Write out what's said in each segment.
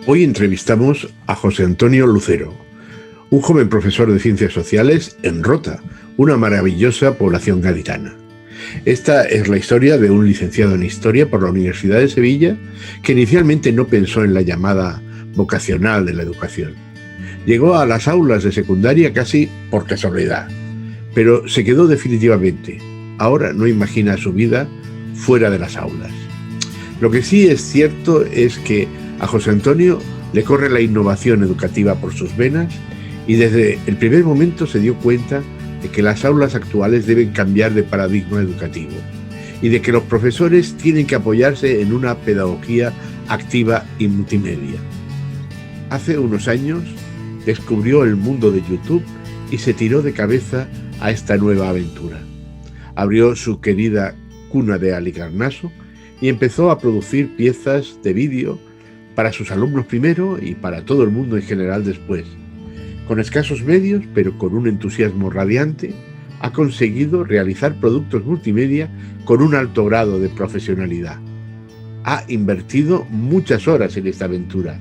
Hoy entrevistamos a José Antonio Lucero, un joven profesor de Ciencias Sociales en Rota, una maravillosa población gaditana. Esta es la historia de un licenciado en Historia por la Universidad de Sevilla que inicialmente no pensó en la llamada vocacional de la educación. Llegó a las aulas de secundaria casi por casualidad, pero se quedó definitivamente. Ahora no imagina su vida fuera de las aulas. Lo que sí es cierto es que a José Antonio le corre la innovación educativa por sus venas y desde el primer momento se dio cuenta de que las aulas actuales deben cambiar de paradigma educativo y de que los profesores tienen que apoyarse en una pedagogía activa y multimedia. Hace unos años descubrió el mundo de YouTube y se tiró de cabeza a esta nueva aventura. Abrió su querida cuna de Halicarnaso y empezó a producir piezas de vídeo para sus alumnos primero y para todo el mundo en general después. Con escasos medios, pero con un entusiasmo radiante, ha conseguido realizar productos multimedia con un alto grado de profesionalidad. Ha invertido muchas horas en esta aventura,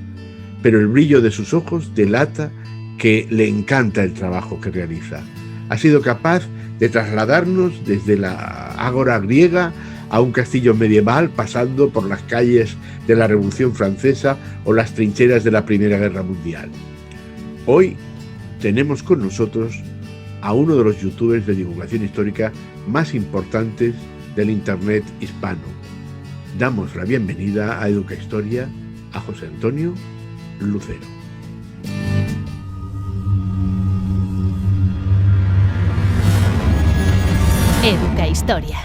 pero el brillo de sus ojos delata que le encanta el trabajo que realiza. Ha sido capaz de trasladarnos desde la ágora griega a un castillo medieval, pasando por las calles de la Revolución Francesa o las trincheras de la Primera Guerra Mundial. Hoy tenemos con nosotros a uno de los youtubers de divulgación histórica más importantes del Internet hispano. Damos la bienvenida a Educa Historia a José Antonio Lucero. Educa Historia,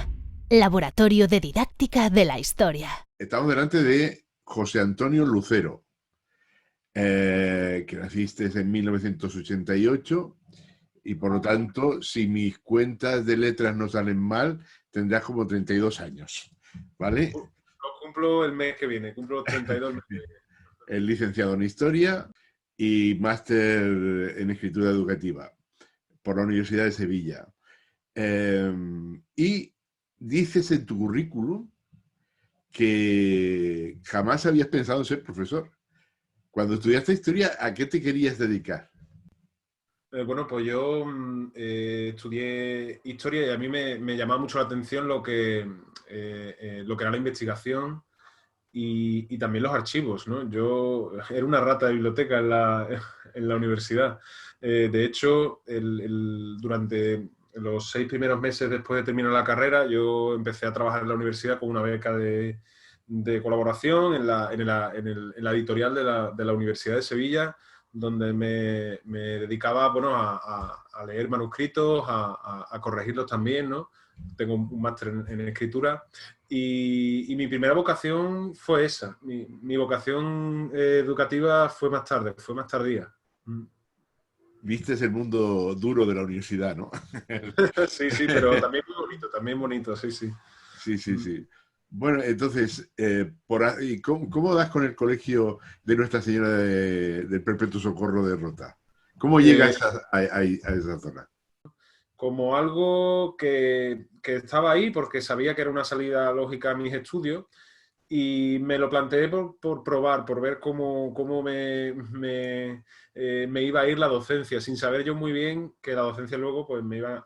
Laboratorio de Didáctica de la Historia. Estamos delante de José Antonio Lucero, que naciste en 1988 y por lo tanto, si mis cuentas de letras no salen mal, tendrás como 32 años, ¿vale? Lo cumplo el mes que viene, cumplo 32 meses que viene. Es licenciado en Historia y máster en Escritura Educativa por la Universidad de Sevilla. Y dices en tu currículum que jamás habías pensado en ser profesor. Cuando estudiaste Historia, ¿a qué te querías dedicar? Bueno, pues yo estudié Historia y a mí me llamaba mucho la atención lo que era la investigación y también los archivos, ¿no? Yo era una rata de biblioteca en la universidad. De hecho, durante los 6 primeros meses después de terminar la carrera, yo empecé a trabajar en la universidad con una beca de colaboración en la editorial de la Universidad de Sevilla, donde me dedicaba, bueno, a leer manuscritos, a corregirlos también, ¿no? Tengo un máster en escritura y mi primera vocación fue esa. Mi vocación educativa fue más tarde, fue más tardía. Viste el mundo duro de la universidad, ¿no? Sí, pero también bonito, sí, sí. Sí. Bueno, entonces, ¿cómo das con el colegio de Nuestra Señora del Perpetuo Socorro de Rota? ¿Cómo llegas a esa zona? Como algo que estaba ahí porque sabía que era una salida lógica a mis estudios y me lo planteé por probar, por ver cómo me iba a ir la docencia, sin saber yo muy bien que la docencia luego pues, me iba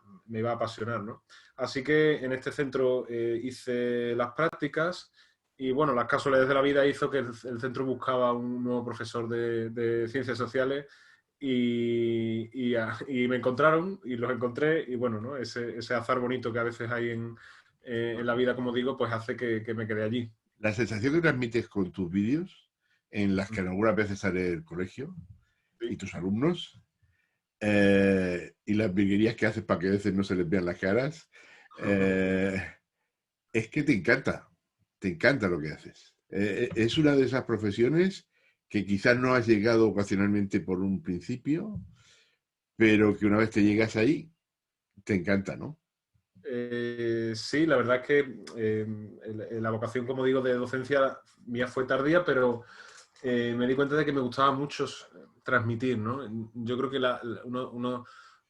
a apasionar, ¿no? Así que en este centro hice las prácticas y bueno, las casualidades de la vida hizo que el centro buscaba un nuevo profesor de ciencias sociales y me encontraron y los encontré y bueno, ¿no? Ese azar bonito que a veces hay en la vida, como digo, pues hace que me quedé allí. La sensación que transmites con tus vídeos, en las que algunas veces sale el colegio y tus alumnos, y las virguerías que haces para que a veces no se les vean las caras, es que te encanta lo que haces. Es una de esas profesiones que quizás no has llegado ocasionalmente por un principio, pero que una vez que llegas ahí, te encanta, ¿no? Sí, la verdad es que la vocación, como digo, de docencia mía fue tardía, pero me di cuenta de que me gustaba mucho transmitir, ¿no? Yo creo que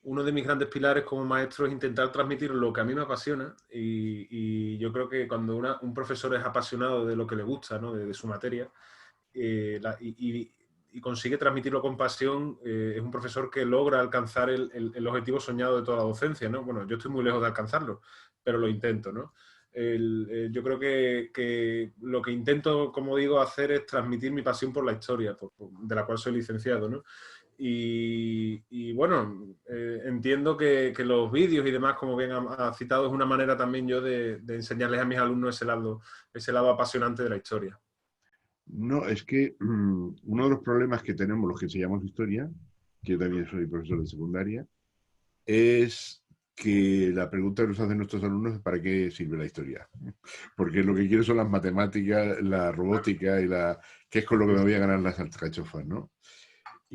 uno de mis grandes pilares como maestro es intentar transmitir lo que a mí me apasiona y yo creo que cuando un profesor es apasionado de lo que le gusta, ¿no? de su materia, y consigue transmitirlo con pasión, es un profesor que logra alcanzar el objetivo soñado de toda la docencia, ¿no? Bueno, yo estoy muy lejos de alcanzarlo, pero lo intento, ¿no? Yo creo que lo que intento, como digo, hacer es transmitir mi pasión por la historia, de la cual soy licenciado, ¿no? Y bueno, entiendo que los vídeos y demás, como bien ha citado, es una manera también yo de enseñarles a mis alumnos ese lado apasionante de la historia. No, es que uno de los problemas que tenemos los que enseñamos historia, que yo también soy profesor de secundaria, es que la pregunta que nos hacen nuestros alumnos es ¿para qué sirve la historia? Porque lo que quieren son las matemáticas, la robótica que es con lo que me voy a ganar las alcachofas, ¿no?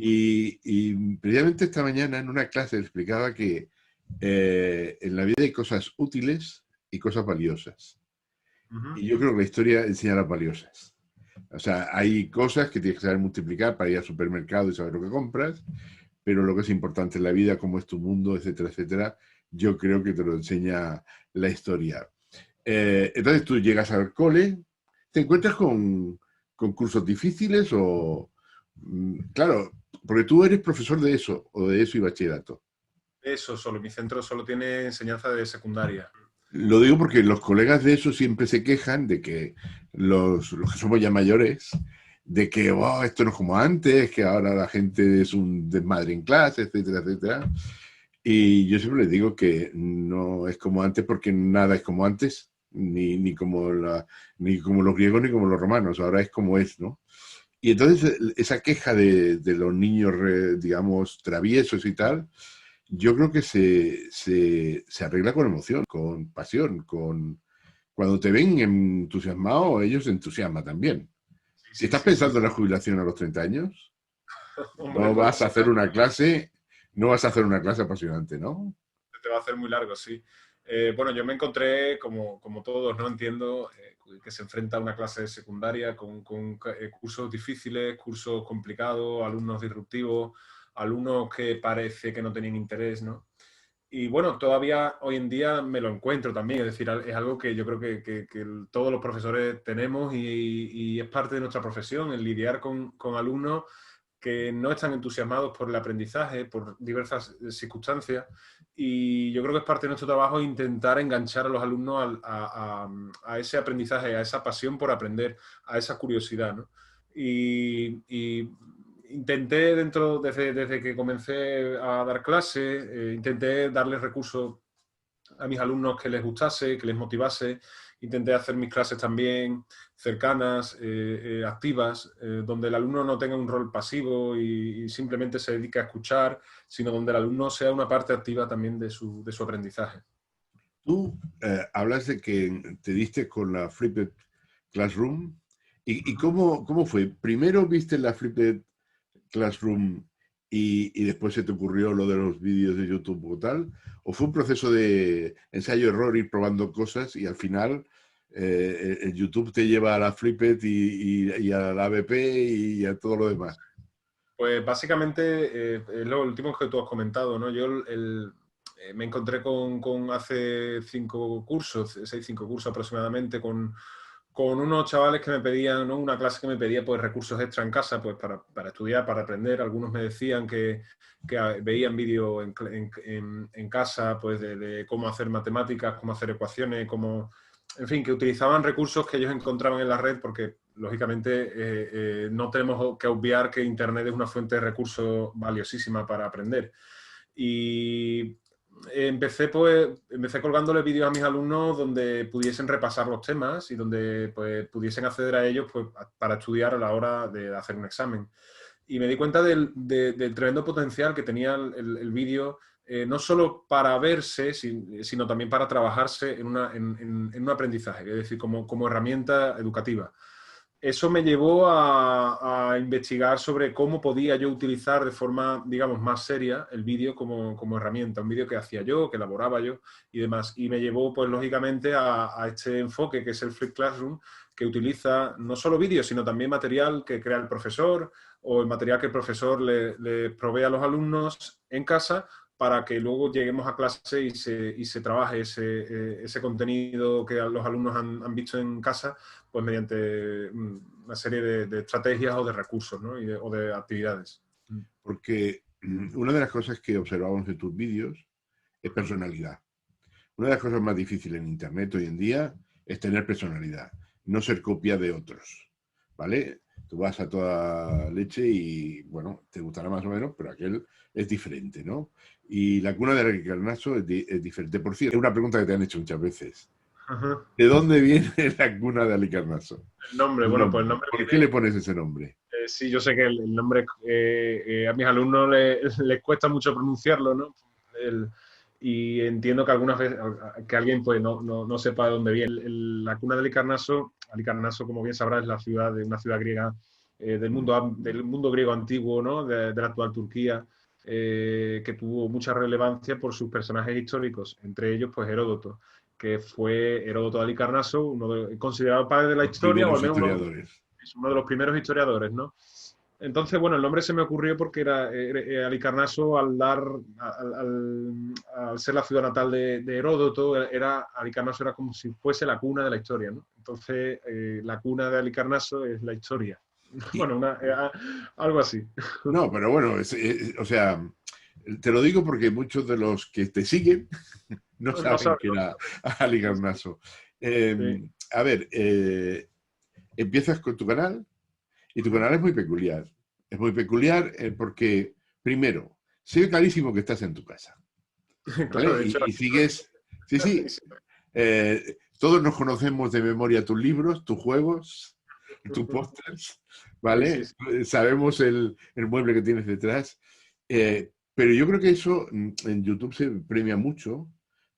Y precisamente esta mañana en una clase explicaba que en la vida hay cosas útiles y cosas valiosas. Ujú. Y yo creo que la historia enseña las valiosas. O sea, hay cosas que tienes que saber multiplicar para ir al supermercado y saber lo que compras, pero lo que es importante en la vida, cómo es tu mundo, etcétera, etcétera, yo creo que te lo enseña la historia. Entonces tú llegas al cole, te encuentras con cursos difíciles o... claro, porque tú eres profesor de eso, o de eso y bachillerato. Eso solo, mi centro solo tiene enseñanza de secundaria. Lo digo porque los colegas de eso siempre se quejan de que los que somos ya mayores, de que "Oh, esto no es como antes, que ahora la gente es un desmadre en clase, etcétera, etcétera". Y yo siempre les digo que no es como antes porque nada es como antes, ni como los griegos ni como los romanos, ahora es como es, ¿no? Y entonces esa queja de los niños, digamos, traviesos y tal, yo creo que se arregla con emoción, con pasión, cuando te ven entusiasmado, ellos se entusiasman también. Sí, Si sí, estás sí, sí, pensando sí. en la jubilación a los 30 años, Hombre, no pues vas a se hacer una clase, no vas a hacer una clase apasionante, ¿no? te va a hacer muy largo, sí. Bueno, yo me encontré, como todos, ¿no? Entiendo que se enfrenta a una clase de secundaria con cursos difíciles, cursos complicados, alumnos disruptivos, alumnos que parece que no tenían interés, ¿no? Y bueno, todavía hoy en día me lo encuentro también, es decir, es algo que yo creo que todos los profesores tenemos y es parte de nuestra profesión, el lidiar con alumnos que no están entusiasmados por el aprendizaje, por diversas circunstancias, y yo creo que es parte de nuestro trabajo intentar enganchar a los alumnos a ese aprendizaje, a esa pasión por aprender, a esa curiosidad, ¿no? Y intenté desde que comencé a dar clases, intenté darles recursos a mis alumnos que les gustase, que les motivase. Intenté hacer mis clases también cercanas, activas, donde el alumno no tenga un rol pasivo y simplemente se dedique a escuchar, sino donde el alumno sea una parte activa también de su aprendizaje. Tú hablas de que te diste con la Flipped Classroom. ¿Y cómo fue? ¿Primero viste la Flipped Classroom y después se te ocurrió lo de los vídeos de YouTube o tal? ¿O fue un proceso de ensayo-error, ir probando cosas y al final el YouTube te lleva a la Flipped y a la ABP y a todo lo demás? Pues básicamente es lo último que tú has comentado, ¿no? Yo me encontré con hace 5 cursos, 6, 5 cursos aproximadamente, con unos chavales que me pedían, ¿no? Una clase que me pedía pues recursos extra en casa pues para estudiar, para aprender. Algunos me decían que veían vídeos en casa pues de cómo hacer matemáticas, cómo hacer ecuaciones, cómo, en fin, que utilizaban recursos que ellos encontraban en la red porque lógicamente no tenemos que obviar que Internet es una fuente de recursos valiosísima para aprender. Y empecé colgándole vídeos a mis alumnos donde pudiesen repasar los temas y donde pues, pudiesen acceder a ellos pues, para estudiar a la hora de hacer un examen. Y me di cuenta del tremendo potencial que tenía el vídeo, no solo para verse, sino también para trabajarse en un aprendizaje, es decir, como herramienta educativa. Eso me llevó a investigar sobre cómo podía yo utilizar de forma, digamos, más seria el vídeo como herramienta, un vídeo que hacía yo, que elaboraba yo y demás. Y me llevó, pues, lógicamente, a este enfoque que es el Flip Classroom, que utiliza no solo vídeos, sino también material que crea el profesor o el material que el profesor le provee a los alumnos en casa para que luego lleguemos a clase y se trabaje ese contenido que los alumnos han visto en casa pues mediante una serie de estrategias o de recursos, ¿no? O de actividades. Porque una de las cosas que observamos en tus vídeos es personalidad. Una de las cosas más difíciles en Internet hoy en día es tener personalidad, no ser copia de otros, ¿vale? Tú vas a toda leche y, bueno, te gustará más o menos, pero aquel es diferente, ¿no? Y la cuna de Halicarnaso es diferente. Por cierto, es una pregunta que te han hecho muchas veces. Ajá. ¿De dónde viene la cuna de Halicarnaso? El nombre, El bueno, pues nombre. el nombre ¿Por viene... qué le pones ese nombre? Sí, yo sé que el nombre a mis alumnos les cuesta mucho pronunciarlo, ¿no? Y entiendo que algunas veces que alguien pues no sepa de dónde viene. La cuna de Halicarnaso, como bien sabrás, es una ciudad griega del mundo griego antiguo, ¿no? De la actual Turquía, que tuvo mucha relevancia por sus personajes históricos, entre ellos pues Heródoto, que fue Heródoto de Halicarnaso, considerado padre de la Los historia, o al primeros menos historiadores. es uno de los primeros historiadores, ¿no? Entonces, bueno, el nombre se me ocurrió porque Halicarnaso, al ser la ciudad natal de Heródoto, Halicarnaso era como si fuese la cuna de la historia, ¿no? Entonces, la cuna de Halicarnaso es la historia. Y, Bueno, algo así. no, pero bueno, o sea, te lo digo porque muchos de los que te siguen no No saben sabes, que ¿no? era Halicarnaso. Sí. A ver, empiezas con tu canal y tu canal es muy peculiar. Es muy peculiar porque, primero, se ve clarísimo que estás en tu casa, Claro, ¿vale? de hecho, Y sigues, sí, sí, sí. todos nos conocemos de memoria tus libros, tus juegos, tus pósters, Sí, sí, ¿vale? sí. Sabemos el mueble que tienes detrás. Pero yo creo que eso en YouTube se premia mucho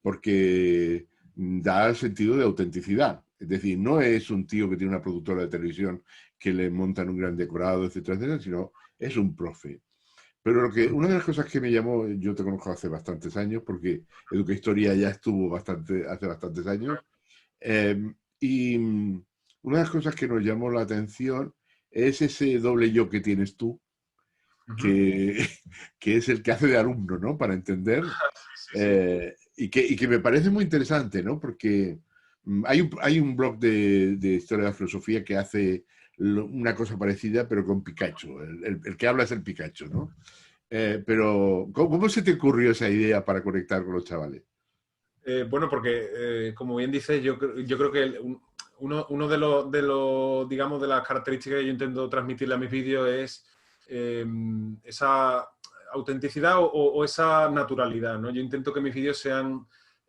porque da sentido de autenticidad. Es decir, no es un tío que tiene una productora de televisión que le montan un gran decorado, etcétera, etcétera, sino es un profe. Pero una de las cosas que me llamó, yo te conozco hace bastantes años, porque Educa Historia ya estuvo hace bastantes años, y una de las cosas que nos llamó la atención es ese doble yo que tienes tú, Ujú. que, que es el que hace de alumno, ¿no? Para entender. Sí, sí, sí. Y que me parece muy interesante, ¿no? Porque hay un blog de historia de la filosofía que hace una cosa parecida, pero con Pikachu. El que habla es el Pikachu, ¿no? Pero, ¿cómo se te ocurrió esa idea para conectar con los chavales? Bueno, porque como bien dices, yo creo que uno de los, digamos, de las características que yo intento transmitirle a mis vídeos es esa autenticidad o esa naturalidad, ¿no? Yo intento que mis vídeos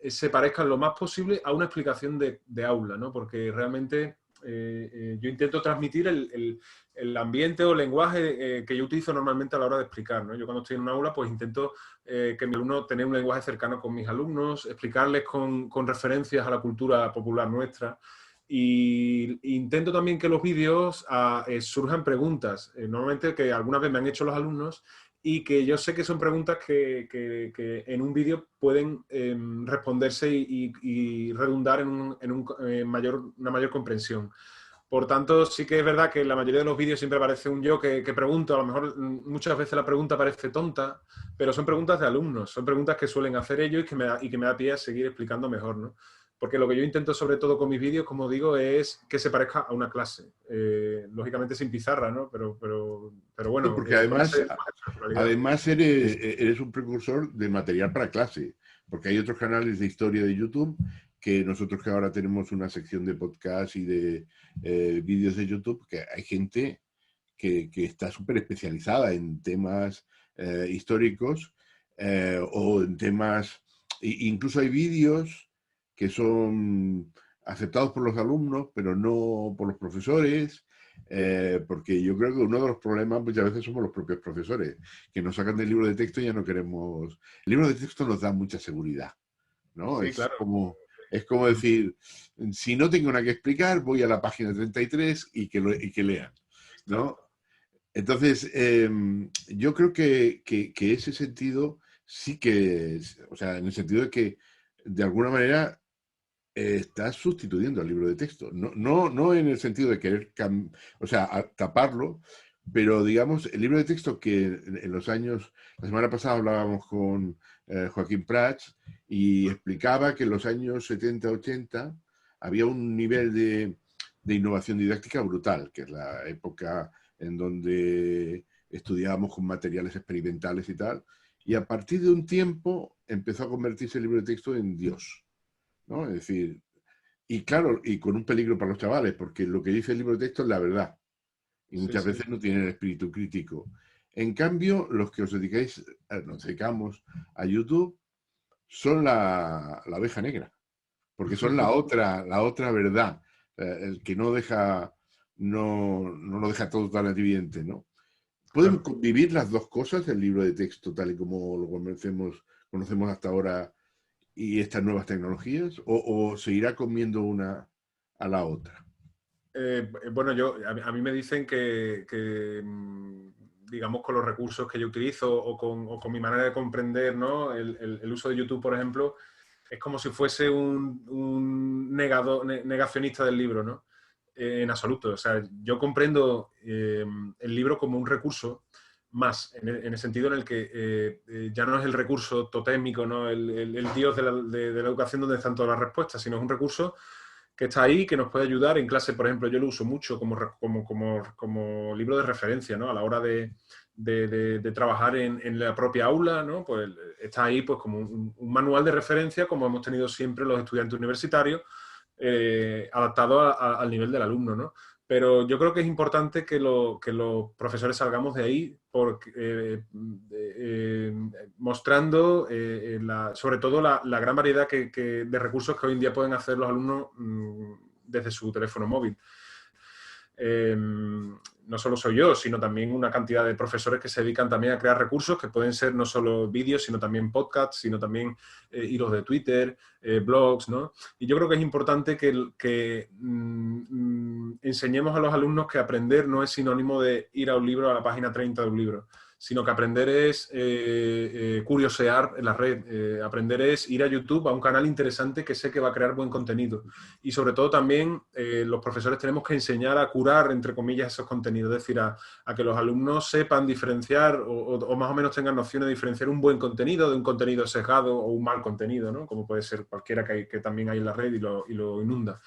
se parezcan lo más posible a una explicación de aula, ¿no? Porque realmente yo intento transmitir el ambiente o el lenguaje que yo utilizo normalmente a la hora de explicar, ¿no? Yo cuando estoy en un aula, pues intento que mi alumno tener un lenguaje cercano con mis alumnos, explicarles con referencias a la cultura popular nuestra. Y intento también que los vídeos surjan preguntas, normalmente que alguna vez me han hecho los alumnos y que yo sé que son preguntas que en un vídeo pueden responderse y redundar una mayor comprensión. Por tanto, sí que es verdad que en la mayoría de los vídeos siempre aparece un yo que pregunto, a lo mejor muchas veces la pregunta parece tonta, pero son preguntas de alumnos, son preguntas que suelen hacer ellos y que me da pie a seguir explicando mejor, ¿no? Porque lo que yo intento sobre todo con mis vídeos, como digo, es que se parezca a una clase. Lógicamente sin pizarra, ¿no? Pero Sí, bueno, porque con además, esa naturalidad. además eres un precursor de material para clase, porque hay otros canales de historia de YouTube que nosotros que ahora tenemos una sección de podcast y de vídeos de YouTube, que hay gente que está súper especializada en temas históricos o en temas, incluso hay vídeos que son aceptados por los alumnos, pero no por los profesores, porque yo creo que uno de los problemas muchas veces somos los propios profesores, que nos sacan del libro de texto y ya no queremos... El libro de texto nos da mucha seguridad, ¿no? Sí, claro. Es como decir, si no tengo nada que explicar, voy a la página 33 y que lean, Claro. ¿no? Entonces, yo creo que ese sentido sí que, o sea, en el sentido de que de alguna manera estás sustituyendo al libro de texto. No en el sentido de querer, o sea, taparlo, pero digamos, el libro de texto que en los años, la semana pasada hablábamos con Joaquín Prats y explicaba que en los años 70-80 había un nivel de innovación didáctica brutal, que es la época en donde estudiábamos con materiales experimentales y tal, y a partir de un tiempo empezó a convertirse el libro de texto en Dios, ¿no? Es decir, y claro, y con un peligro para los chavales, porque lo que dice el libro de texto es la verdad, y Sí, muchas sí. veces no tienen el espíritu crítico. En cambio, los que os dedicáis, nos dedicamos a YouTube, son la oveja negra, porque son la otra verdad, el que no deja, no lo deja todo tan evidente, ¿no? ¿Pueden Claro. convivir las dos cosas, el libro de texto tal y como lo conocemos hasta ahora y estas nuevas tecnologías? ¿O se irá comiendo una a la otra? Bueno, a mí me dicen digamos, con los recursos que yo utilizo o con mi manera de comprender, ¿no? El uso de YouTube, por ejemplo, es como si fuese un negacionista del libro, ¿no? En absoluto. O sea, yo comprendo el libro como un recurso más, en el sentido en el que ya no es el recurso totémico, ¿no? El dios de la educación donde están todas las respuestas, sino es un recurso que está ahí, que nos puede ayudar en clase. Por ejemplo, yo lo uso mucho como libro de referencia, ¿no? A la hora de trabajar en la propia aula, ¿no? Pues está ahí pues, como un manual de referencia, como hemos tenido siempre los estudiantes universitarios, adaptado al nivel del alumno, ¿no? Pero yo creo que es importante que los profesores salgamos de ahí mostrando sobre todo la gran variedad de recursos que hoy en día pueden hacer los alumnos desde su teléfono móvil. No solo soy yo, sino también una cantidad de profesores que se dedican también a crear recursos que pueden ser no solo vídeos, sino también podcasts, sino también hilos de Twitter, blogs, ¿no? Y yo creo que es importante que enseñemos a los alumnos que aprender no es sinónimo de ir a un libro, a la página 30 de un libro, sino que aprender es curiosear en la red, aprender es ir a YouTube, a un canal interesante que sé que va a crear buen contenido. Y sobre todo también los profesores tenemos que enseñar a curar, entre comillas, esos contenidos, es decir, a que los alumnos sepan diferenciar o más o menos tengan nociones de diferenciar un buen contenido de un contenido sesgado o un mal contenido, ¿no? Como puede ser cualquiera que también hay en la red y lo inunda.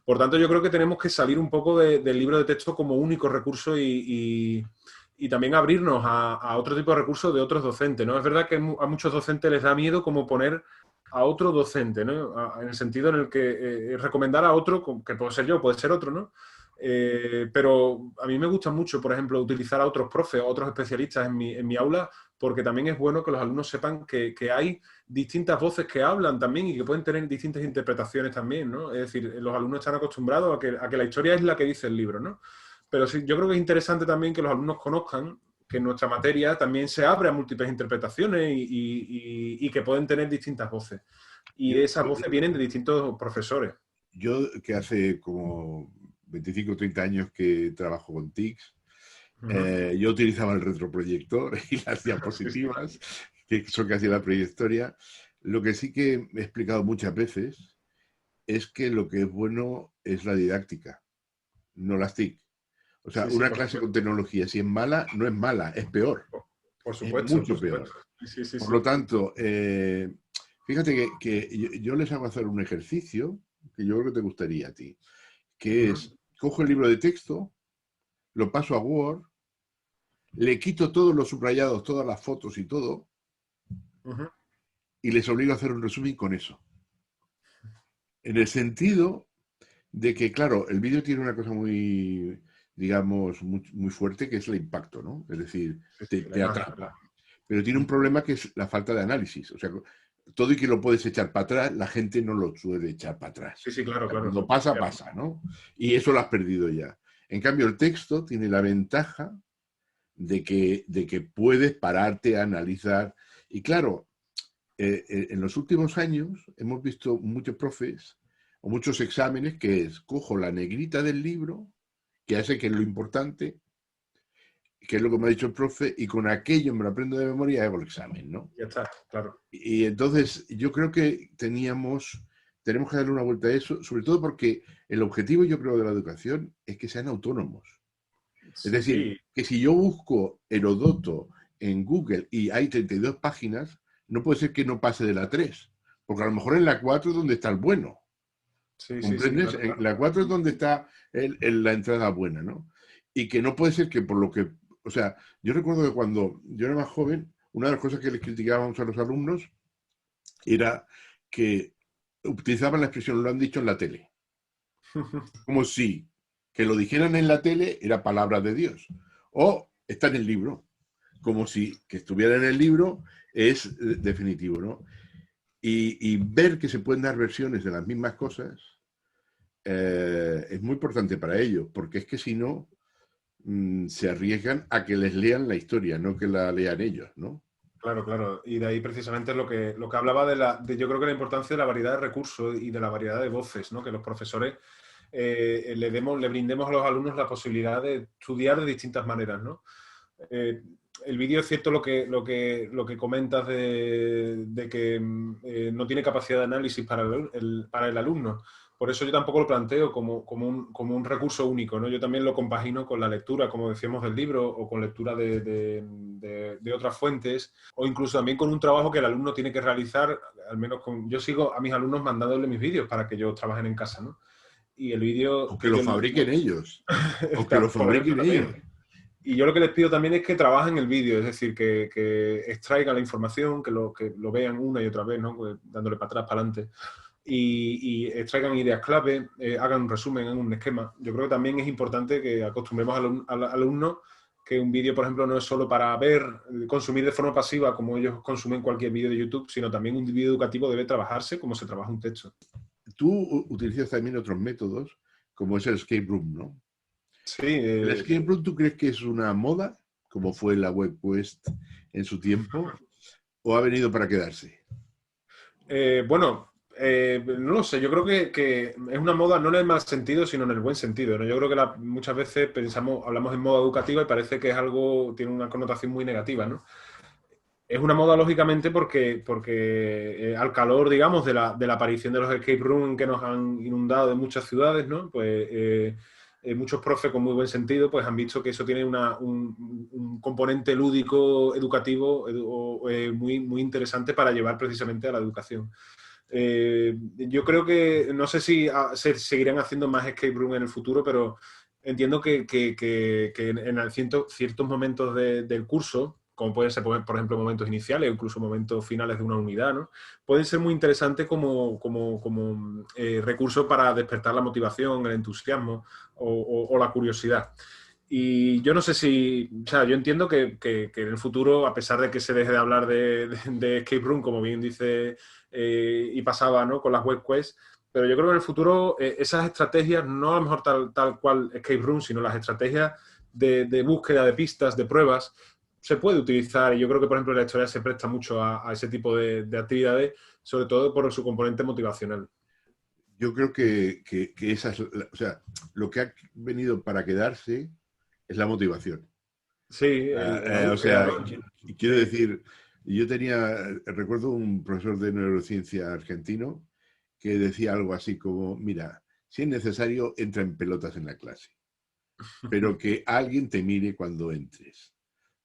Por tanto, yo creo que tenemos que salir un poco del libro de texto como único recurso y también abrirnos a otro tipo de recursos de otros docentes, ¿no? Es verdad que a muchos docentes les da miedo como poner a otro docente, ¿no? En el sentido en el que recomendar a otro, que puede ser yo, puede ser otro, ¿no? Pero a mí me gusta mucho, por ejemplo, utilizar a otros profes, a otros especialistas en mi aula, porque también es bueno que los alumnos sepan que hay distintas voces que hablan también y que pueden tener distintas interpretaciones también, ¿no? Es decir, los alumnos están acostumbrados a que la historia es la que dice el libro, ¿no? Pero sí, yo creo que es interesante también que los alumnos conozcan que nuestra materia también se abre a múltiples interpretaciones y que pueden tener distintas voces. Y Yo, esas voces vienen de distintos profesores. yo que hace como 25 o 30 años que trabajo con TICS, yo utilizaba el retroproyector y las Sí, sí. diapositivas, que son casi la prehistoria. Lo que sí que he explicado muchas veces es que lo que es bueno es la didáctica, no las TIC. O sea, Sí, sí, una por clase con supuesto. tecnología, si es mala, no es mala, es peor, Por es supuesto, por mucho peor. supuesto. Sí, sí, Por sí. lo tanto, fíjate que yo les hago hacer un ejercicio que yo creo que te gustaría a ti, que Ujú, es, cojo el libro de texto, lo paso a Word, le quito todos los subrayados, todas las fotos y todo, ujú. y les obligo a hacer un resumen con eso. En el sentido de que, claro, el vídeo tiene una cosa muy, digamos, muy fuerte, que es el impacto, ¿no? Es decir, Sí, sí, la te imagen, atrapa. Pero tiene un problema que es la falta de análisis. O sea, todo y que lo puedes echar para atrás, la gente no lo suele echar para atrás. sí, sí, claro, claro. Cuando pasa, Cierto. pasa, ¿no? Y eso lo has perdido ya. En cambio, el texto tiene la ventaja de que puedes pararte a analizar. Y claro, en los últimos años hemos visto muchos profes o muchos exámenes que es, cojo la negrita del libro, que hace que es lo importante, que es lo que me ha dicho el profe, y con aquello me lo aprendo de memoria y hago el examen, ¿no? Ya está, claro. Y entonces yo creo que tenemos que darle una vuelta a eso, sobre todo porque el objetivo, yo creo, de la educación es que sean autónomos. Es Sí, decir, sí. que si yo busco Herodoto en Google y hay 32 páginas, no puede ser que no pase de la 3, porque a lo mejor en la 4 es donde está el bueno. Sí, sí, sí, ¿Comprendes? claro, claro. La 4 es donde está la entrada buena, ¿no? Y que no puede ser que por lo que... O sea, yo recuerdo que cuando yo era más joven, una de las cosas que les criticábamos a los alumnos era que utilizaban la expresión lo han dicho en la tele. Como si que lo dijeran en la tele era palabra de Dios. O está en el libro. Como si que estuviera en el libro es definitivo, ¿no? Y ver que se pueden dar versiones de las mismas cosas es muy importante para ellos, porque es que si no, se arriesgan a que les lean la historia, no que la lean ellos, ¿no? Claro, claro. Y de ahí precisamente lo que hablaba yo creo que la importancia de la variedad de recursos y de la variedad de voces, ¿no? Que los profesores le brindemos a los alumnos la posibilidad de estudiar de distintas maneras, ¿no? Eh, el vídeo es cierto lo que comentas de que no tiene capacidad de análisis para el alumno. Por eso yo tampoco lo planteo como un recurso único, ¿no? Yo también lo compagino con la lectura, como decíamos, del libro o con lectura de otras fuentes o incluso también con un trabajo que el alumno tiene que realizar, al menos yo sigo a mis alumnos mandándole mis vídeos para que ellos trabajen en casa, ¿no? Y el vídeo O que que lo yo les fabriquen ellos. O que lo por ejemplo, fabriquen ellos. también. Y yo lo que les pido también es que trabajen el vídeo, es decir, que extraigan la información, que lo vean una y otra vez, ¿no? Pues dándole para atrás, para adelante, y extraigan ideas clave, hagan un resumen, hagan un esquema. Yo creo que también es importante que acostumbremos al alumno que un vídeo, por ejemplo, no es solo para ver, consumir de forma pasiva, como ellos consumen cualquier vídeo de YouTube, sino también un vídeo educativo debe trabajarse como se trabaja un texto. Tú utilizas también otros métodos, como es el escape room, ¿no? Sí, ¿El escape room tú crees que es una moda, como fue la WebQuest en su tiempo, o ha venido para quedarse? Bueno, no lo sé, yo creo que es una moda no en el mal sentido, sino en el buen sentido, ¿no? Yo creo que muchas veces hablamos en moda educativa y parece que es algo, tiene una connotación muy negativa, ¿no? Es una moda, lógicamente, porque al calor, digamos, de la aparición de los escape room que nos han inundado de muchas ciudades, ¿no? Pues muchos profes con muy buen sentido pues han visto que eso tiene un componente lúdico, educativo, muy, muy interesante para llevar precisamente a la educación. Yo creo que, no sé si se seguirán haciendo más escape room en el futuro, pero entiendo que en ciertos momentos del curso, como pueden ser, por ejemplo, momentos iniciales o incluso momentos finales de una unidad, ¿no? Pueden ser muy interesantes como recurso para despertar la motivación, el entusiasmo o la curiosidad. Y yo no sé si, o sea, yo entiendo que en el futuro, a pesar de que se deje de hablar de escape room, como bien dice, y pasaba, ¿no? Con las web quests, pero yo creo que en el futuro esas estrategias, no a lo mejor tal cual escape room, sino las estrategias de búsqueda de pistas, de pruebas, se puede utilizar. Y yo creo que, por ejemplo, la historia se presta mucho a ese tipo de actividades, sobre todo por su componente motivacional. Yo creo que esa es, o sea, lo que ha venido para quedarse es la motivación. Sí, la O búsqueda, sea, ¿no? quiero Sí. decir, recuerdo un profesor de neurociencia argentino que decía algo así como, mira, si es necesario, entra en pelotas en la clase, pero que alguien te mire cuando entres,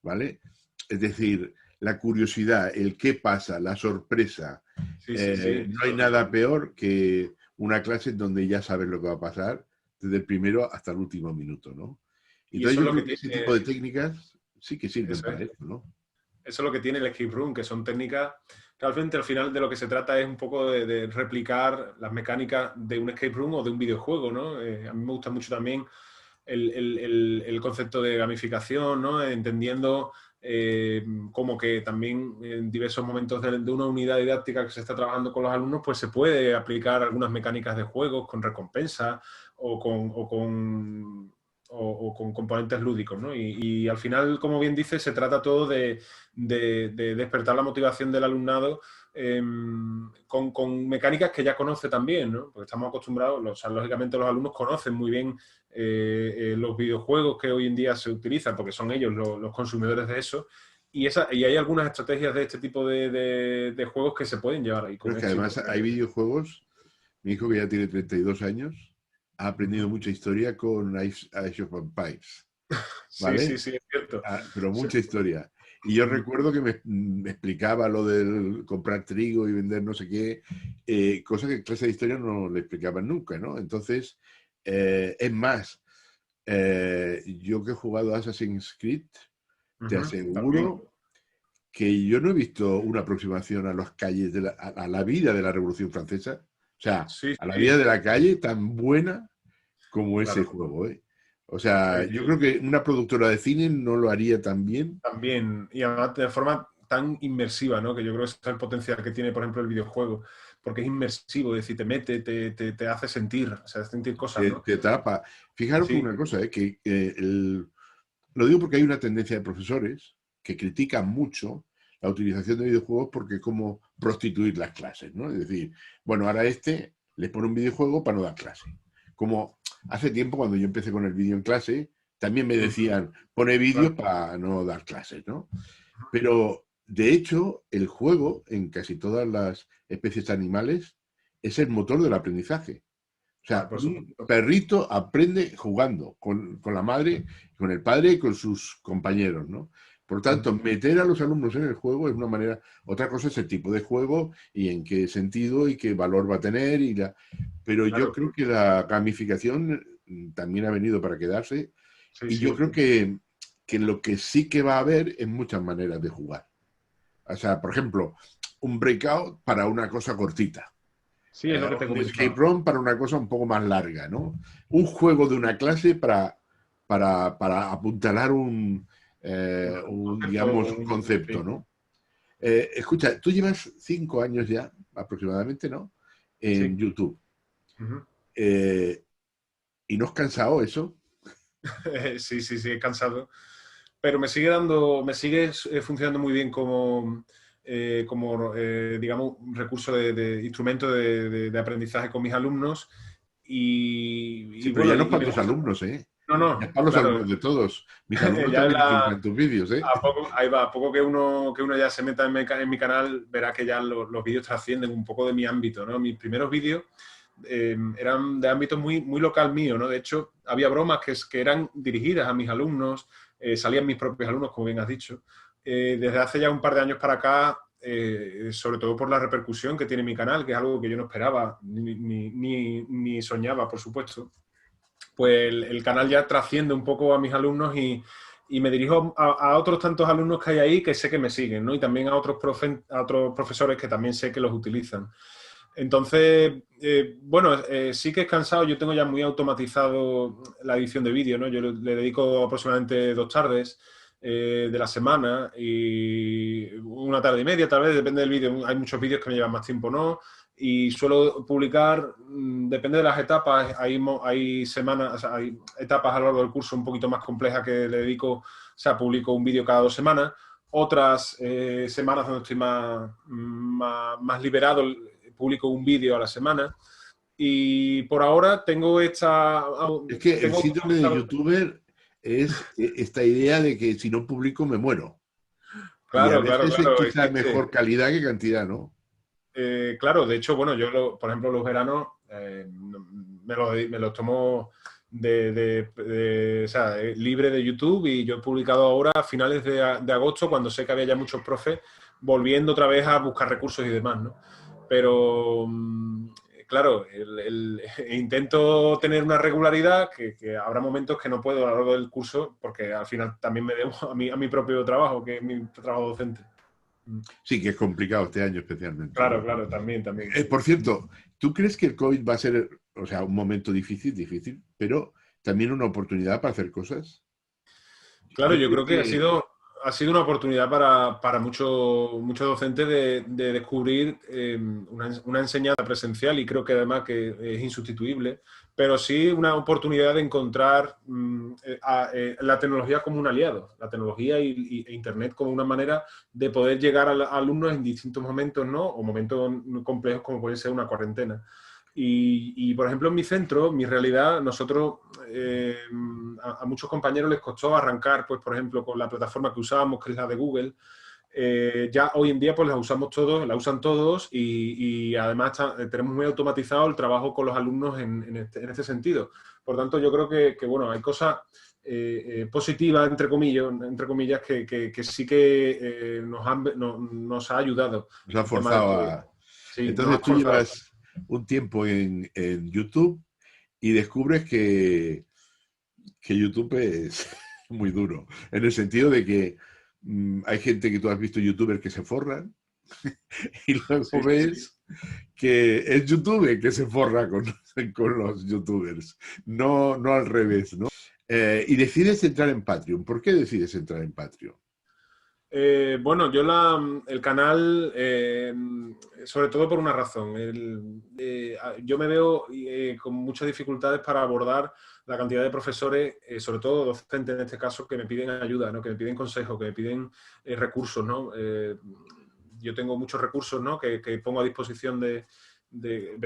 ¿vale? Es decir, la curiosidad, el qué pasa, la sorpresa. Sí, sí, sí. No hay nada peor que una clase en donde ya sabes lo que va a pasar desde el primero hasta el último minuto, ¿no? Y Entonces eso es yo lo que creo que ese tipo de tiene, técnicas sí que sirven eso para es. eso, ¿no? Eso es lo que tiene el escape room, que son técnicas que al final de lo que se trata es un poco de replicar las mecánicas de un escape room o de un videojuego, ¿no? A mí me gusta mucho también el concepto de gamificación, ¿no? Entendiendo como que también en diversos momentos de una unidad didáctica que se está trabajando con los alumnos, pues se puede aplicar algunas mecánicas de juegos con recompensa o con componentes lúdicos, ¿no? Y al final, como bien dice, se trata todo de despertar la motivación del alumnado con mecánicas que ya conoce también, ¿no? Porque estamos acostumbrados, o sea, lógicamente los alumnos conocen muy bien los videojuegos que hoy en día se utilizan, porque son ellos los consumidores de eso, y hay algunas estrategias de este tipo de juegos que se pueden llevar ahí Pero con es que éxito. además hay videojuegos, mi hijo que ya tiene 32 años, ha aprendido mucha historia con Age of Empires. Sí, ¿vale? sí, sí, es cierto. Pero Sí. mucha historia. Y yo recuerdo que me explicaba lo del comprar trigo y vender no sé qué, cosa que en clase de historia no le explicaban nunca, ¿no? Entonces, es más, yo que he jugado a Assassin's Creed, te Ujú, también. aseguro que yo no he visto una aproximación a las calles, a la vida de la Revolución Francesa, o sea, Sí, a la vida sí, de la calle tan buena como ese claro. juego, ¿eh? O sea, yo creo Eh, que una productora de cine no lo haría tan bien. También, y además de forma tan inmersiva, ¿no? Que yo creo que ese es el potencial que tiene, por ejemplo, el videojuego, porque es inmersivo, es decir, te mete, te hace sentir, o sea, sentir cosas, ¿no? Te atrapa. Fijaros que Sí, una cosa, lo digo porque hay una tendencia de profesores que critican mucho la utilización de videojuegos porque es como prostituir las clases, ¿no? Es decir, bueno, ahora le pone un videojuego para no dar clase. Como hace tiempo cuando yo empecé con el vídeo en clase, también me mm, decían, pone vídeos claro, para no dar clases, ¿no? Pero, de hecho, el juego, en casi todas las especies animales, es el motor del aprendizaje. O ah, sea, por un supuesto. perrito aprende jugando con la madre, con el padre y con sus compañeros, ¿no? Por tanto, Mm, meter a los alumnos en el juego es una manera. Otra cosa es el tipo de juego y en qué sentido y qué valor va a tener. Pero yo claro, creo que la gamificación también ha venido para quedarse sí, y yo sí. creo que lo que sí que va a haber es muchas maneras de jugar. O sea, por ejemplo, un breakout para una cosa cortita, Sí, es lo que te un escape comentaba. room para una cosa un poco más larga, ¿no? Un juego de una clase para apuntalar Un concepto, digamos, un concepto, sí. ¿no? Escucha, tú llevas 5 años ya, aproximadamente, ¿no? En Sí. YouTube. Ujú. Eh, ¿Y no has cansado eso? Sí, sí, sí, he cansado. Pero me sigue funcionando muy bien digamos, un recurso de instrumento de aprendizaje con mis alumnos. Sí, Y pero ya bueno, no es y para me tus gusta. alumnos, ¿eh? No, Ya es no, para los claro, alumnos de todos. Mis alumnos ya es también la, utilizan tus vídeos, ¿eh? ahí va, a poco que uno ya se meta en mi canal, verá que ya los vídeos trascienden un poco de mi ámbito, ¿no? Mis primeros vídeos eran de ámbito muy, muy local mío, ¿no? De hecho, había bromas que eran dirigidas a mis alumnos, salían mis propios alumnos, como bien has dicho. Desde hace ya un par de años para acá, sobre todo por la repercusión que tiene mi canal, que es algo que yo no esperaba ni soñaba, por supuesto, pues el canal ya trasciende un poco a mis alumnos y me dirijo a otros tantos alumnos que hay ahí que sé que me siguen, ¿no? Y también a otros profesores que también sé que los utilizan. Entonces, bueno, sí que es cansado. Yo tengo ya muy automatizado la edición de vídeo, ¿no? Yo le dedico aproximadamente 2 tardes de la semana y una tarde y media, tal vez, depende del vídeo. Hay muchos vídeos que me llevan más tiempo, ¿no? Y suelo publicar, depende de las etapas, hay semanas, o sea, hay etapas a lo largo del curso un poquito más complejas que le dedico, o sea, publico un vídeo cada 2 semanas. Otras semanas donde estoy más liberado, publico un vídeo a la semana. Y por ahora Es que el tengo síndrome de automatizado. youtuber es esta idea de que si no publico me muero. Y a Claro, claro, veces es claro, quizás existe. mejor calidad que cantidad, ¿no? Claro, de hecho, bueno, por ejemplo, los veranos me los tomo o sea, libre de YouTube y yo he publicado ahora a finales de agosto, cuando sé que había ya muchos profes volviendo otra vez a buscar recursos y demás, ¿no? Pero, claro, intento tener una regularidad que habrá momentos que no puedo a lo largo del curso porque al final también me debo a mi propio trabajo, que es mi trabajo docente. Mm. Sí, que es complicado este año especialmente, Claro, ¿no? claro, también, también. Por cierto, ¿tú crees que el COVID va a ser, o sea, un momento difícil, pero también una oportunidad para hacer cosas? Claro, Yo yo creo creo que que ha sido una oportunidad para muchos docentes de descubrir una enseñanza presencial y creo que además que es insustituible, pero sí una oportunidad de encontrar la tecnología como un aliado, la tecnología e Internet como una manera de poder llegar a alumnos en distintos momentos, ¿no? O momentos complejos como puede ser una cuarentena. Por ejemplo, en mi centro, mi realidad, nosotros a muchos compañeros les costó arrancar, pues, por ejemplo, con la plataforma que usábamos, que es la de Google. Ya hoy en día pues la usamos todos, la usan todos y además tenemos muy automatizado el trabajo con los alumnos en este sentido. Por tanto, yo creo bueno, hay cosas positiva, entre comillas, que sí que nos ha ayudado. Nos ha forzado a... Sí, Entonces tú llevas un tiempo en YouTube y descubres que YouTube es muy duro, en el sentido de que hay gente que tú has visto youtubers que se forran y luego ves que es YouTube que se forra con los youtubers, no al revés, ¿no? Y decides entrar en Patreon. ¿Por qué decides entrar en Patreon? Bueno, yo el canal, sobre todo por una razón. Yo me veo con muchas dificultades para abordar la cantidad de profesores, sobre todo docentes en este caso, que me piden ayuda, ¿no? Que me piden consejos, que me piden recursos, ¿no? Yo tengo muchos recursos, ¿no? que pongo a disposición de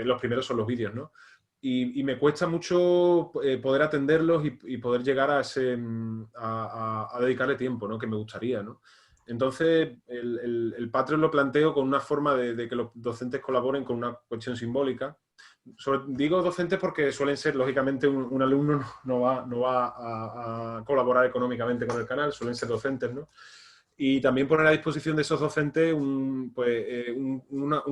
los primeros son los vídeos, ¿no? Y me cuesta mucho poder atenderlos y poder llegar a dedicarle tiempo, ¿no? Que me gustaría, ¿no? Entonces, el Patreon lo planteo con una forma de que los docentes colaboren con una cuestión simbólica. Digo docentes porque suelen ser, lógicamente, un alumno no va a colaborar económicamente con el canal, suelen ser docentes, ¿no? Y también poner a disposición de esos docentes un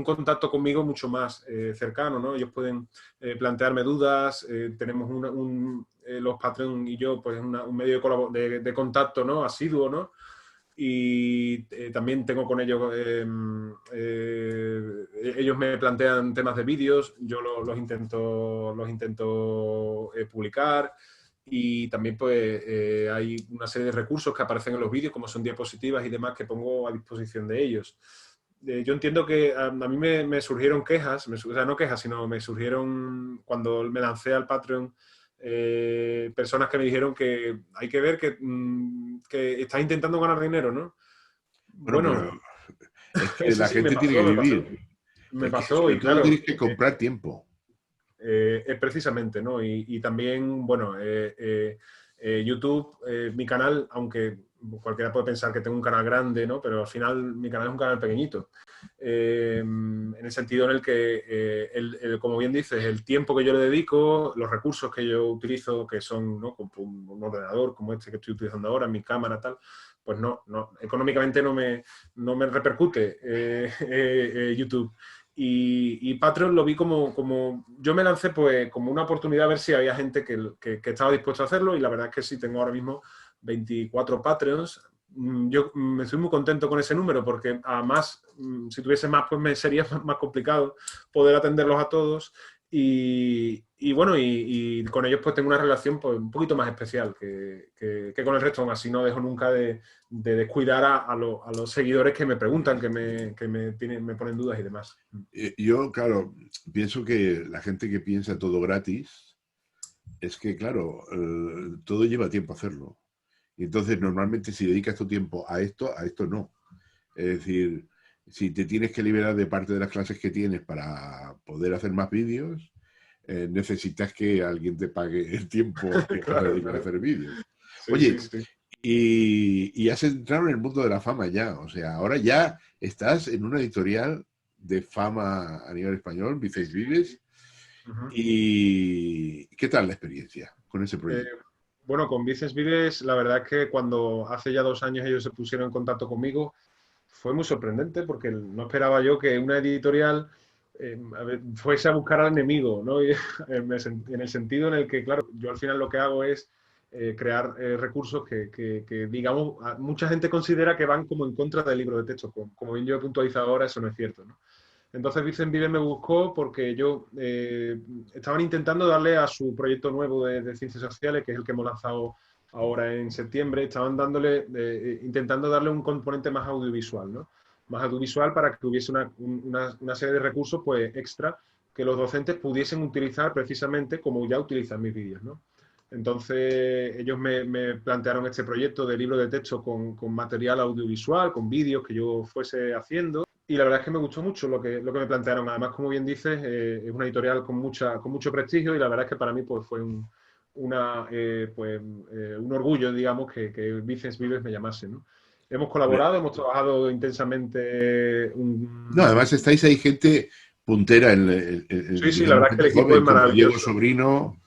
contacto conmigo mucho más cercano, ¿no? Ellos pueden plantearme dudas, tenemos los Patreon y yo, pues un medio de contacto, ¿no? Asiduo, ¿no? Y también tengo con ellos, ellos me plantean temas de vídeos, yo los intento publicar, y también pues hay una serie de recursos que aparecen en los vídeos, como son diapositivas y demás, que pongo a disposición de ellos. Yo entiendo que a mí me surgieron quejas, o sea, no quejas, sino me surgieron cuando me lancé al Patreon, personas que me dijeron que hay que ver que estás intentando ganar dinero, ¿no? Bueno, es que la gente tiene que vivir. Me pasó y claro, tienes que comprar tiempo. Precisamente, ¿no? Y también, bueno, YouTube, mi canal, aunque cualquiera puede pensar que tengo un canal grande, ¿no? Pero al final mi canal es un canal pequeñito. En el sentido en el que, como bien dices, el tiempo que yo le dedico, los recursos que yo utilizo, que son, ¿no? Como un ordenador como este que estoy utilizando ahora, mi cámara, tal, pues no económicamente no me repercute YouTube. Y Patreon lo vi como yo me lancé pues como una oportunidad a ver si había gente que estaba dispuesto a hacerlo, y la verdad es que sí, tengo ahora mismo 24 Patreons. Yo me estoy muy contento con ese número porque además, si tuviese más, pues me sería más complicado poder atenderlos a todos. Y bueno, y con ellos pues tengo una relación pues un poquito más especial que con el resto. Aún así no dejo nunca de descuidar a los seguidores que me preguntan, que me ponen dudas y demás. Yo, claro, pienso que la gente que piensa todo gratis, es que, claro, todo lleva tiempo hacerlo. Y entonces, normalmente, si dedicas tu tiempo a esto no. Es decir, si te tienes que liberar de parte de las clases que tienes para poder hacer más vídeos, necesitas que alguien te pague el tiempo que vas a dedicar a hacer vídeos. Sí, oye, sí. Y has entrado en el mundo de la fama ya. O sea, ahora ya estás en una editorial de fama a nivel español, Vicens Vives. ¿Y qué tal la experiencia con ese proyecto? Bueno, con Vicens Vives, la verdad es que cuando hace ya 2 años ellos se pusieron en contacto conmigo, fue muy sorprendente porque no esperaba yo que una editorial fuese a buscar al enemigo, ¿no? Y, en el sentido en el que, claro, yo al final lo que hago es crear recursos que, digamos, mucha gente considera que van como en contra del libro de texto. Como bien yo he puntualizado ahora, eso no es cierto, ¿no? Entonces Vicens Vives me buscó porque estaban intentando darle a su proyecto nuevo de ciencias sociales, que es el que hemos lanzado ahora en septiembre, estaban intentando darle un componente más audiovisual, ¿no? Más audiovisual para que hubiese una serie de recursos pues extra que los docentes pudiesen utilizar precisamente como ya utilizan mis vídeos, ¿no? Entonces ellos me plantearon este proyecto de libro de texto con material audiovisual, con vídeos que yo fuese haciendo. Y la verdad es que me gustó mucho lo que me plantearon. Además, como bien dices, es una editorial con mucho prestigio, y la verdad es que para mí pues, fue un orgullo, digamos, que Vicens Vives me llamase, ¿no? Hemos colaborado, hemos trabajado intensamente. No, además estáis ahí gente puntera sí, la verdad es que el equipo es maravilloso. Diego Sobrino,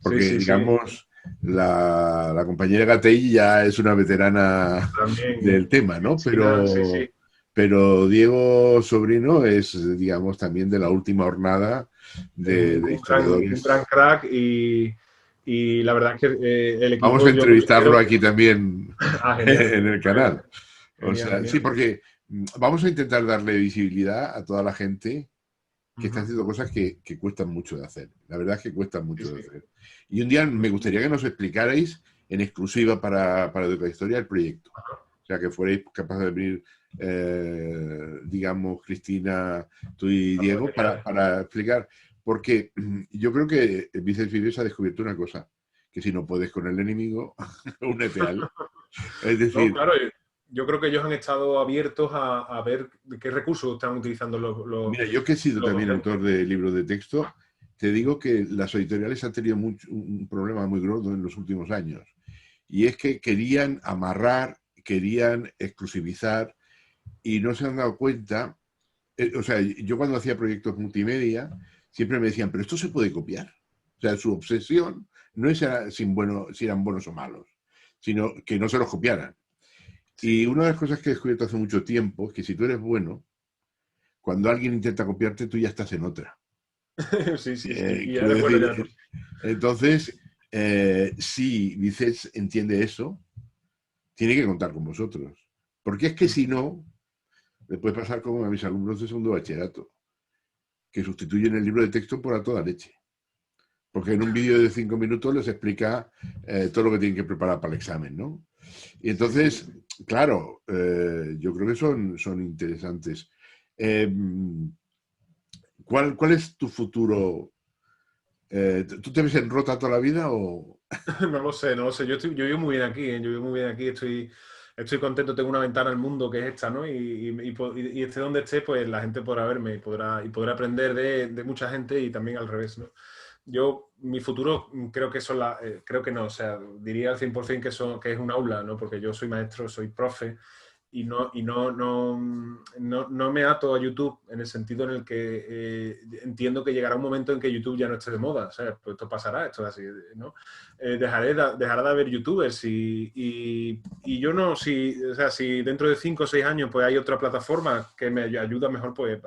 porque digamos, la compañera Gatell ya es una veterana También, del tema, ¿no? China, sí, sí. Pero Diego Sobrino es, digamos, también de la última hornada de Un historiadores. gran crack y la verdad es que el Vamos equipo a yo entrevistarlo considero... aquí también Ah, genial. en el canal. O Genial, sea, sí, genial. porque vamos a intentar darle visibilidad a toda la gente que está Ujú. haciendo cosas que cuestan mucho de hacer. La verdad es que cuestan Sí, mucho de sí. hacer. Y un día me gustaría que nos explicarais en exclusiva para Educa Historia el proyecto. O sea, que fuerais capaces de venir, digamos, Cristina, tú y Ah, pues Diego, genial. para explicar. Porque yo creo que Vicente Fibes ha descubierto una cosa, que si no puedes con el enemigo, únete a él. Es No, decir, claro, yo creo que ellos han estado abiertos a ver qué recursos están utilizando mira, yo que he sido los también docentes. autor de libros de texto, te digo que las editoriales han tenido un problema muy gordo en los últimos años. Y es que querían amarrar, querían exclusivizar y no se han dado cuenta. O sea, yo cuando hacía proyectos multimedia, siempre me decían, pero esto se puede copiar. O sea, su obsesión no es si eran buenos o malos, sino que no se los copiaran. Sí. Y una de las cosas que he descubierto hace mucho tiempo es que si tú eres bueno, cuando alguien intenta copiarte, tú ya estás en otra. Sí, sí, sí. Y Quiero eres bueno decir, ya tú. entonces, si Vicens entiende eso, tiene que contar con vosotros. Porque es que si no, le puede pasar como a mis alumnos de segundo bachillerato, que sustituyen el libro de texto por a toda leche. Porque en un vídeo de 5 minutos les explica todo lo que tienen que preparar para el examen, ¿no? Y Sí, sí. entonces, claro, yo creo que son interesantes. Eh, ¿cuál es tu futuro? ¿Tú te ves en Rota toda la vida o...? No lo sé, no lo sé. Yo vivo muy bien aquí, ¿eh? Yo vivo muy bien aquí, estoy contento, tengo una ventana al mundo que es esta, ¿no? Y esté donde esté, pues la gente podrá verme y podrá aprender de mucha gente y también al revés, ¿no? Mi futuro creo que creo que no, o sea, diría al 100% que es un aula, ¿no? Porque yo soy maestro, soy profe y no me ato a YouTube en el sentido en el que entiendo que llegará un momento en que YouTube ya no esté de moda, ¿sabes? Pues esto pasará, esto es así, ¿no? Dejará de haber YouTubers y yo no, o sea, si dentro de 5 o 6 años pues hay otra plataforma que me ayuda mejor, pues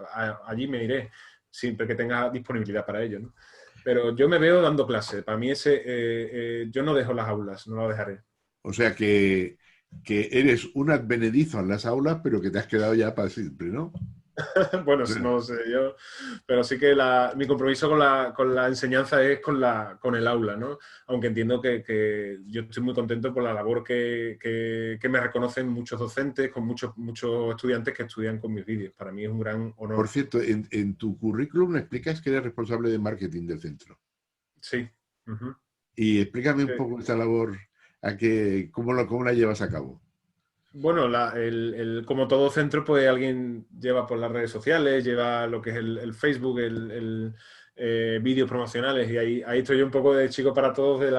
allí me iré, siempre que tenga disponibilidad para ello, ¿no? Pero yo me veo dando clases. Para mí yo no dejo las aulas, no lo dejaré. O sea que eres un advenedizo en las aulas, pero que te has quedado ya para siempre, ¿no? Bueno, no lo sé yo, pero sí que mi compromiso con la enseñanza es con el aula, ¿no? Aunque entiendo que yo estoy muy contento por la labor que me reconocen muchos docentes, con muchos estudiantes que estudian con mis vídeos. Para mí es un gran Por honor. cierto, en tu currículum explicas que eres responsable de marketing del centro. Sí. Uh-huh. Y explícame un poco esta labor, cómo la llevas a cabo. Bueno, como todo centro, pues alguien lleva por las redes sociales, lleva lo que es el Facebook, vídeos promocionales, y ahí estoy yo un poco de chico para todos de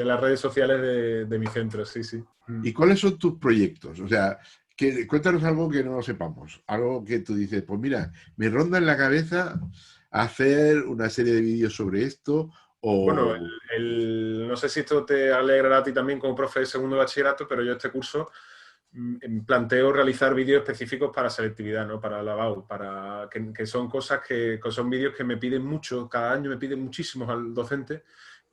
las redes sociales de mi centro, sí, sí. ¿Y cuáles son tus proyectos? O sea, cuéntanos algo que no sepamos, algo que tú dices, pues mira, me ronda en la cabeza hacer una serie de vídeos sobre esto, Bueno, o... no sé si esto te alegrará a ti también como profe de segundo de bachillerato, pero yo este curso planteo realizar vídeos específicos para selectividad, ¿no? Para la BAU, que son cosas que son vídeos que me piden mucho, cada año me piden muchísimos al docente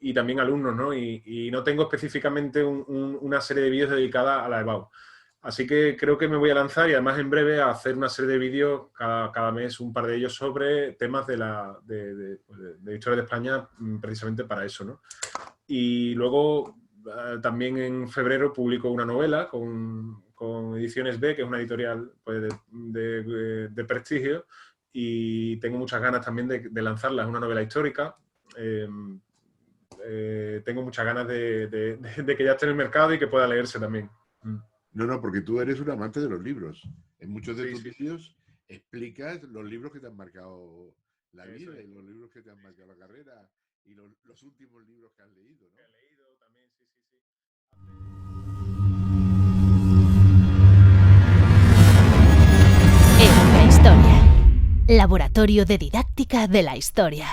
y también alumnos, ¿no? Y no tengo específicamente una serie de vídeos dedicada a la BAU. Así que creo que me voy a lanzar y además en breve a hacer una serie de vídeos cada mes, un par de ellos sobre temas de historia de España, precisamente para eso, ¿no? Y luego también en febrero publico una novela con Ediciones B, que es una editorial pues, de prestigio, y tengo muchas ganas también de lanzarla. Es una novela histórica. Tengo muchas ganas de que ya esté en el mercado y que pueda leerse también. No, porque tú eres un amante de los libros. En muchos de Sí, tus sí. vídeos explicas los libros que te han marcado la Eso vida es. y los libros que te han marcado la carrera y los últimos libros que has leído, ¿no? Que he leído también, sí, sí, sí. Educa Historia. Laboratorio de Didáctica de la Historia.